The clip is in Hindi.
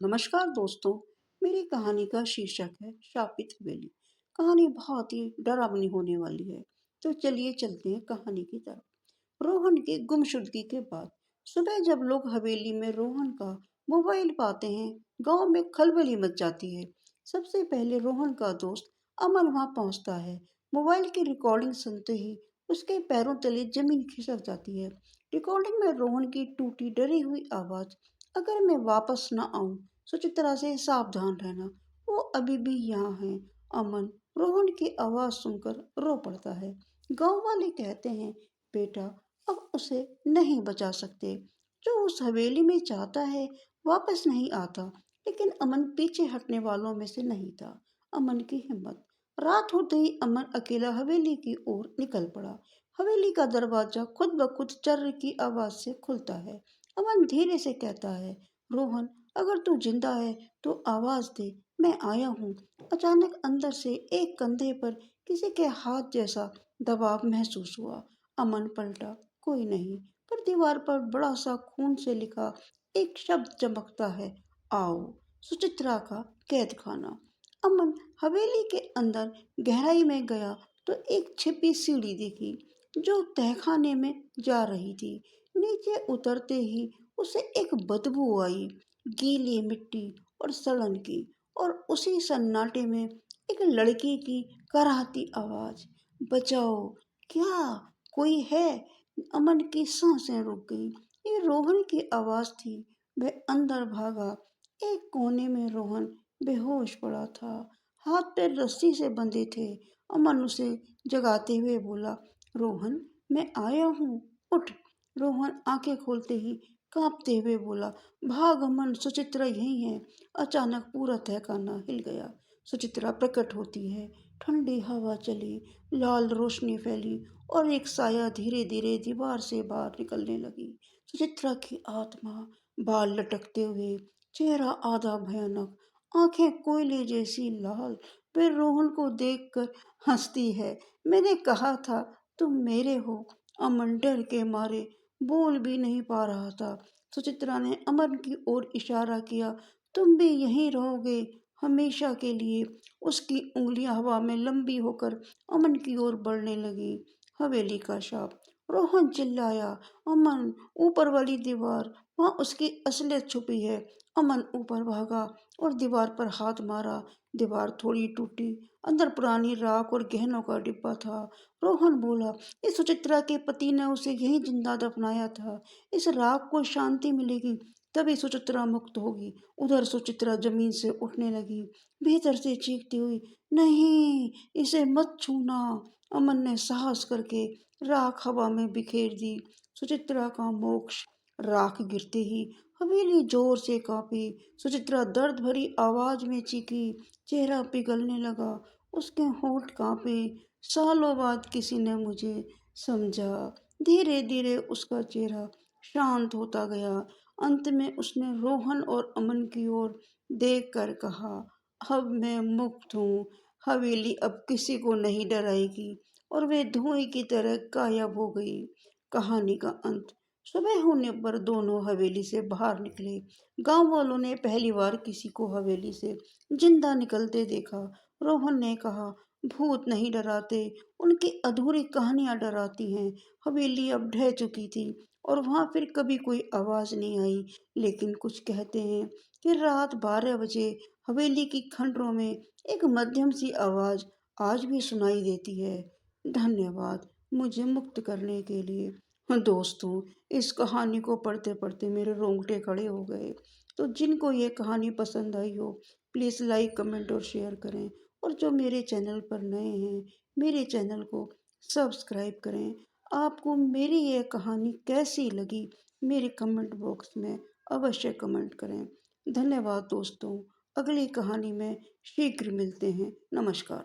नमस्कार दोस्तों। मेरी कहानी का शीर्षक है शापित हवेली। कहानी बहुत ही डरावनी होने वाली है। तो चलिए चलते हैं कहानी की तरफ। रोहन की गुमशुदगी के बाद सुबह जब लोग हवेली में रोहन का मोबाइल पाते हैं, गांव में खलबली मच जाती है। सबसे पहले रोहन का दोस्त अमन वहां पहुंचता है। मोबाइल की रिकॉर्डिंग सुनते ही उसके पैरों तले जमीन खिसक जाती है। रिकॉर्डिंग में रोहन की टूटी डरी हुई आवाज, अगर मैं वापस न आऊं सुचित्रा से सावधान रहना, वो अभी भी यहाँ है। अमन रोहन की आवाज सुनकर रो पड़ता है। गांव वाले कहते हैं, बेटा अब उसे नहीं बचा सकते। जो उस हवेली में चाहता है वापस नहीं आता। लेकिन अमन पीछे हटने वालों में से नहीं था। अमन की हिम्मत। रात होते ही अमन अकेला हवेली की ओर निकल पड़ा। हवेली का दरवाजा खुद ब खुद चर्र की आवाज से खुलता है। अमन धीरे से कहता है, रोहन अगर तू जिंदा है तो आवाज दे, मैं आया हूँ। अचानक अंदर से एक कंधे पर किसी के हाथ जैसा दबाव महसूस हुआ। अमन पलटा, कोई नहीं, पर दीवार पर बड़ा सा खून से लिखा एक शब्द चमकता है, आओ। सुचित्रा का कैद खाना। अमन हवेली के अंदर गहराई में गया तो एक छिपी सीढ़ी दिखी जो तहखाने में जा रही थी। नीचे उतरते ही उसे एक बदबू आई, गीली मिट्टी और सड़न की। और उसी सन्नाटे में एक लड़की की कराहती आवाज, बचाओ, क्या कोई है। अमन की सांसें रुक गई। ये रोहन की आवाज थी। वह अंदर भागा। एक कोने में रोहन बेहोश पड़ा था। हाथ पैर रस्सी से बंधे थे। अमन उसे जगाते हुए बोला, रोहन मैं आया हूँ, उठ। रोहन आंखें खोलते ही कांपते हुए बोला, भाग अमन, सुचित्रा यही है। अचानक पूरा तहखाना हिल गया। सुचित्रा प्रकट होती है। ठंडी हवा चली, लाल रोशनी फैली और एक साया धीरे धीरे दीवार से बाहर निकलने लगी। सुचित्रा की आत्मा, बाल लटकते हुए, चेहरा आधा भयानक, आंखें कोयले जैसी लाल। वे रोहन को देखकर हंसती है। मैंने कहा था तुम मेरे हो। अमन डर के मारे बोल भी नहीं पा रहा था। सुचित्रा ने अमन की ओर इशारा किया, तुम भी यहीं रहोगे हमेशा के लिए। उसकी उंगलियां हवा में लंबी होकर अमन की ओर बढ़ने लगी। हवेली का शाप। रोहन चिल्लाया, अमन ऊपर वाली दीवार, वहां उसकी असलियत छुपी है। अमन ऊपर भागा और दीवार पर हाथ मारा। दीवार थोड़ी टूटी। अंदर पुरानी राख और गहनों का डिब्बा था। रोहन बोला, इस सुचित्रा के पति ने उसे यहीं जिंदा दफनाया था। इस राख को शांति मिलेगी, तभी सुचित्रा मुक्त होगी। उधर सुचित्रा जमीन से उठने लगी, भीतर से चीखती हुई, नहीं, इसे मत छूना। अमन ने साहस करके राख हवा में बिखेर दी। सुचित्रा का मोक्ष। राख गिरते ही हवेली जोर से कांपी। सुचित्रा दर्द भरी आवाज में चीखी। चेहरा पिघलने लगा, उसके होंठ कांपे। सालों बाद किसी ने मुझे समझा। धीरे धीरे उसका चेहरा शांत होता गया। अंत में उसने रोहन और अमन की ओर देख कर कहा, अब मैं मुक्त हूँ। हवेली अब किसी को नहीं डराएगी। और वे धुएं की तरह गायब हो गई। कहानी का अंत। सुबह होने पर दोनों हवेली से बाहर निकले। गांव वालों ने पहली बार किसी को हवेली से जिंदा निकलते देखा। रोहन ने कहा, भूत नहीं डराते, उनकी अधूरी कहानियां डराती हैं। हवेली अब ढह चुकी थी और वहां फिर कभी कोई आवाज नहीं आई। लेकिन कुछ कहते हैं कि रात 12 बजे हवेली की खंडरों में एक मध्यम सी आवाज आज भी सुनाई देती है। धन्यवाद मुझे मुक्त करने के लिए। हाँ दोस्तों, इस कहानी को पढ़ते पढ़ते मेरे रोंगटे खड़े हो गए। तो जिनको ये कहानी पसंद आई हो, प्लीज़ लाइक कमेंट और शेयर करें। और जो मेरे चैनल पर नए हैं, मेरे चैनल को सब्सक्राइब करें। आपको मेरी ये कहानी कैसी लगी, मेरे कमेंट बॉक्स में अवश्य कमेंट करें। धन्यवाद दोस्तों। अगली कहानी में शीघ्र मिलते हैं। नमस्कार।